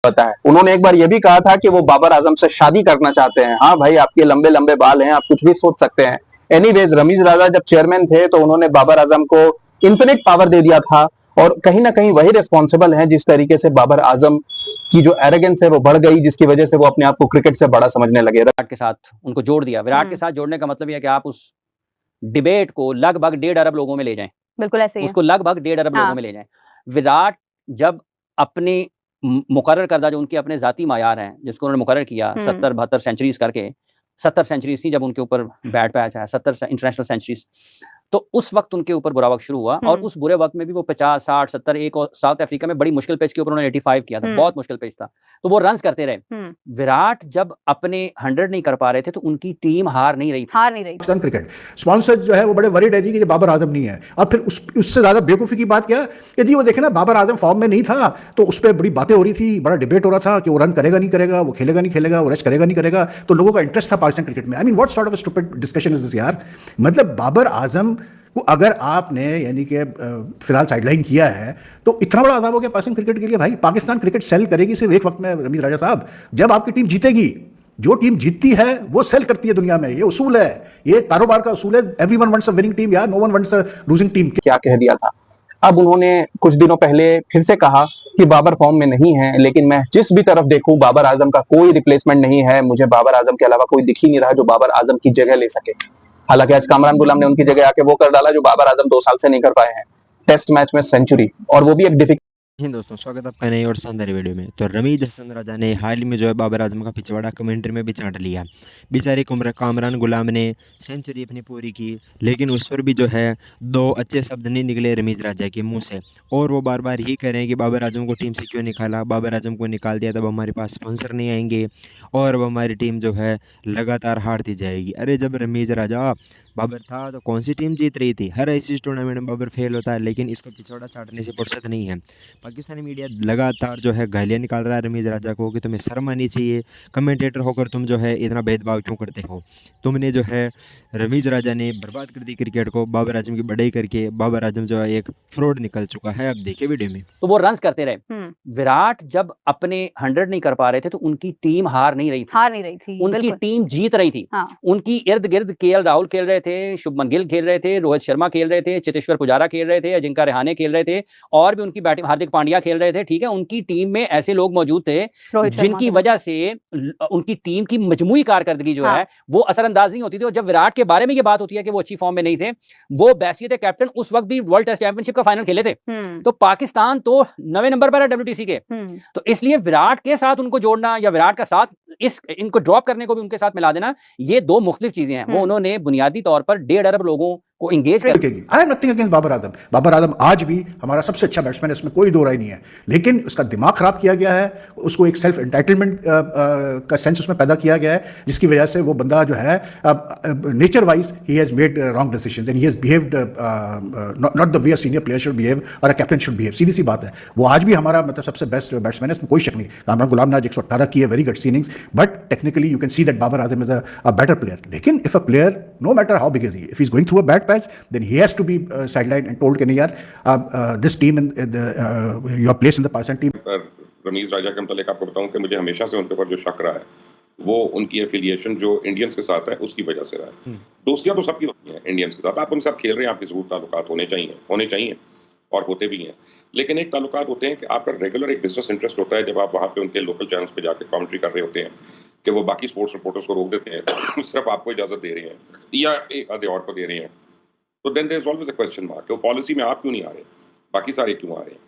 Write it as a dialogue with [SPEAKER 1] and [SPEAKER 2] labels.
[SPEAKER 1] पता है। उन्होंने एक बार ये भी कहा था कि वो बाबर आजम से शादी करना चाहते हैं। हाँ भाई, आपके लंबे लंबे बाल हैं, आप कुछ भी सोच सकते हैं। एनीवेज, रमीज राजा जब चेयरमैन थे तो उन्होंने बाबर आजम को इन्फिनिट पावर दे दिया था, और कहीं ना कहीं वही रिस्पॉन्सिबल है जिस तरीके से बाबर आजम की जो एरोगेंस है वो बढ़ गई, जिसकी वजह से वो अपने आप को क्रिकेट से बड़ा समझने लगे।
[SPEAKER 2] विराट के साथ उनको जोड़ दिया। विराट के साथ जोड़ने का मतलब यह है कि आप उस डिबेट को लगभग 1.5 अरब लोगों में ले जाएं।
[SPEAKER 3] बिल्कुल ऐसे ही
[SPEAKER 2] उसको लगभग 1.5 अरब लोगों में ले जाएं। विराट जब अपने मुकर्रर करदा जो उनके अपने जाती मायार हैं, जिसको उन्होंने मुकर्रर किया 70-72 सेंचुरीज करके, 70 सेंचुरीज थी जब उनके ऊपर बैट पैच आया, 70 इंटरनेशनल सेंचुरीज, तो उस वक्त उनके ऊपर बुरा वक्त शुरू हुआ। और उस बुरे वक्त में भी वो 50, 60, 70, एक और साउथ अफ्रीका में बड़ी मुश्किल पिच के ऊपर उन्होंने 85 किया था, बहुत मुश्किल पिच था, तो वो रन्स करते रहे। विराट जब अपने 100 नहीं कर पा रहे थे तो उनकी टीम हार नहीं रही थी।
[SPEAKER 4] पाकिस्तान क्रिकेट स्पॉन्सर जो है वो बड़े वरीड है जी कि बाबर आजम नहीं है। और फिर उससे ज्यादा बेवकूफ़ी की बात क्या कि जी वो देखे ना, बाबर आजम फॉर्म में नहीं था तो उस पर बड़ी बातें हो रही थी, बड़ा डिबेट हो रहा था कि वो रन करेगा नहीं करेगा, वो खेलेगा नहीं खेलेगा, वो रेस्ट करेगा नहीं करेगा, तो लोगों का इंटरेस्ट था पाकिस्तान क्रिकेट में। I mean what sort of stupid discussion is this यार। मतलब बाबर आजम को अगर आपने यानी कि फिलहाल साइडलाइन किया है तो इतना बड़ा अदाब हो गया पाकिस्तान क्रिकेट के लिए। भाई पाकिस्तान क्रिकेट सेल करेगी सिर्फ एक वक्त में रमीज राजा साहब, जब आपकी टीम जीतेगी। जो टीम जीतती है वो सेल करती है दुनिया में, ये उसूल है, ये कारोबार का उसूल है। Everyone wants a winning team यार, no one wants a losing team.
[SPEAKER 1] क्या कह दिया था। अब उन्होंने कुछ दिनों पहले फिर से कहा कि बाबर फॉर्म में नहीं है, लेकिन मैं जिस भी तरफ देखूं बाबर आजम का कोई रिप्लेसमेंट नहीं है, मुझे बाबर आजम के अलावा कोई दिख ही नहीं रहा जो बाबर आजम की जगह ले सके। हालांकि आज कामरान गुलाम ने उनकी जगह आके वो कर डाला जो बाबर आजम 2 साल से नहीं कर पाए हैं, टेस्ट मैच में सेंचुरी, और वो भी एक डिफिकल्ट।
[SPEAKER 5] जी दोस्तों, स्वागत है आपका नई और शानदार वीडियो में। तो रमीज हसन राजा ने हाल ही में जो है बाबर आजम का पिछवाड़ा कमेंट्री में भी चाट लिया। बेचारे कामरान गुलाम ने सेंचुरी अपनी पूरी की, लेकिन उस पर भी जो है 2 अच्छे शब्द नहीं निकले रमीज राजा के मुंह से, और वो बार बार यही कह रहे हैं कि बाबर आजम को टीम से क्यों निकाला, बाबर आजम को निकाल दिया तब हमारे पास स्पॉन्सर नहीं आएंगे और अब हमारी टीम जो है लगातार हारती जाएगी। अरे जब रमीज राजा बाबर था तो कौन सी टीम जीत रही थी? हर ऐसी टूर्नामेंट में बाबर फेल होता है, लेकिन इसको पिछवाड़ा चाटने से फुर्सत नहीं है। पाकिस्तानी मीडिया लगातार जो है गालियाँ निकाल रहा है रमीज राजा को कि तुम्हें शर्म आनी चाहिए, कमेंटेटर होकर तुम जो है इतना भेदभाव क्यों करते हो। तुमने जो है रमीज राजा ने बर्बाद कर दी क्रिकेट को, बाबर आजम की बढ़ाई करके। बाबर आजम जो है एक फ्रॉड निकल चुका है, अब देखिए वीडियो में।
[SPEAKER 2] तो वो रन्स करते रहे। विराट जब अपने 100 नहीं कर पा रहे थे तो उनकी टीम हार नहीं रही थी, उनकी टीम जीत रही थी। उनकी इर्द गिर्द केएल राहुल खेल रहे थे, शुभमन गिल खेल रहे थे, रोहित शर्मा खेल रहे थे, चेतेश्वर पुजारा खेल रहे थे, अजिंक्य रहाणे खेल रहे थे, और भी उनकी बैटिंग हार्दिक पांड्या खेल रहे थे। ठीक है, उनकी टीम में ऐसे लोग मौजूद थे जिनकी वजह से उनकी टीम की मजमूई कारकर्दगी जो है वो असरअंदाज नहीं होती थी। और जब विराट के बारे में ये बात होती है कि वो अच्छी फॉर्म में नहीं थे, वो बैसियत कैप्टन उस वक्त भी वर्ल्ड टेस्ट चैंपियनशिप का फाइनल खेले थे, तो पाकिस्तान तो 9वें नंबर पर है WTC के। तो इसलिए विराट के साथ उनको जोड़ना या विराट का साथ इनको ड्रॉप करने को भी उनके साथ मिला देना, ये 2 मुख्तलिफ चीजें हैं। वो उन्होंने बुनियादी तौर पर 1.5 अरब लोगों को एंगेज कर।
[SPEAKER 4] I am nothing against Babar Azam. Babar Azam आज भी हमारा सबसे अच्छा बैट्समैन है, इसमें कोई दो राय नहीं है, लेकिन उसका दिमाग खराब किया गया है, उसको एक सेल्फ एंटाइटलमेंट का सेंस उसमें पैदा किया गया है, जिसकी वजह से वो बंदा जो है nature wise he has made wrong decisions and he has behaved not the way a senior player should behave और अ कैप्टन शुड बिहेव। सीधी सी बात है, वो आज भी हमारा मतलब सबसे बेस्ट बैट्समैन है, इसमें कोई शक नहीं। कामरान गुलाम ने आज 118 की है, very good innings, but technically you can see that Babar Azam is a better player. लेकिन if a player, no matter how big is he, if he is going through a bad patch, then he has to be sidelined and told कि नहीं यार this team in your place in the Pakistan team।
[SPEAKER 6] Ramiz राजा के मतलब आपको बताऊं कि मुझे हमेशा से उनके ऊपर जो शक रहा है वो उनकी एफिलिएशन जो इंडियंस के साथ है उसकी वजह से रहा है। दोस्तियां तो सबकी होती हैं इंडियंस के साथ, आप उनके साथ खेल रहे हैं, आपके जरूर ताल्लुकात होने चाहिए और होते भी हैं, लेकिन एक ताल्लुकात होते हैं कि आपका रेगुलर एक बिजनेस इंटरेस्ट होता है जब आप वहाँ पे उनके लोकल चैनल्स पे जाके कमेंट्री कर रहे होते हैं कि वो बाकी स्पोर्ट्स रिपोर्टर्स को रोक देते हैं सिर्फ आपको इजाजत दे रहे हैं या एक आधे और को दे रहे हैं, तो then there is always a question mark कि वो पॉलिसी में आप क्यों नहीं आ रहे, बाकी सारे क्यों आ रहे हैं।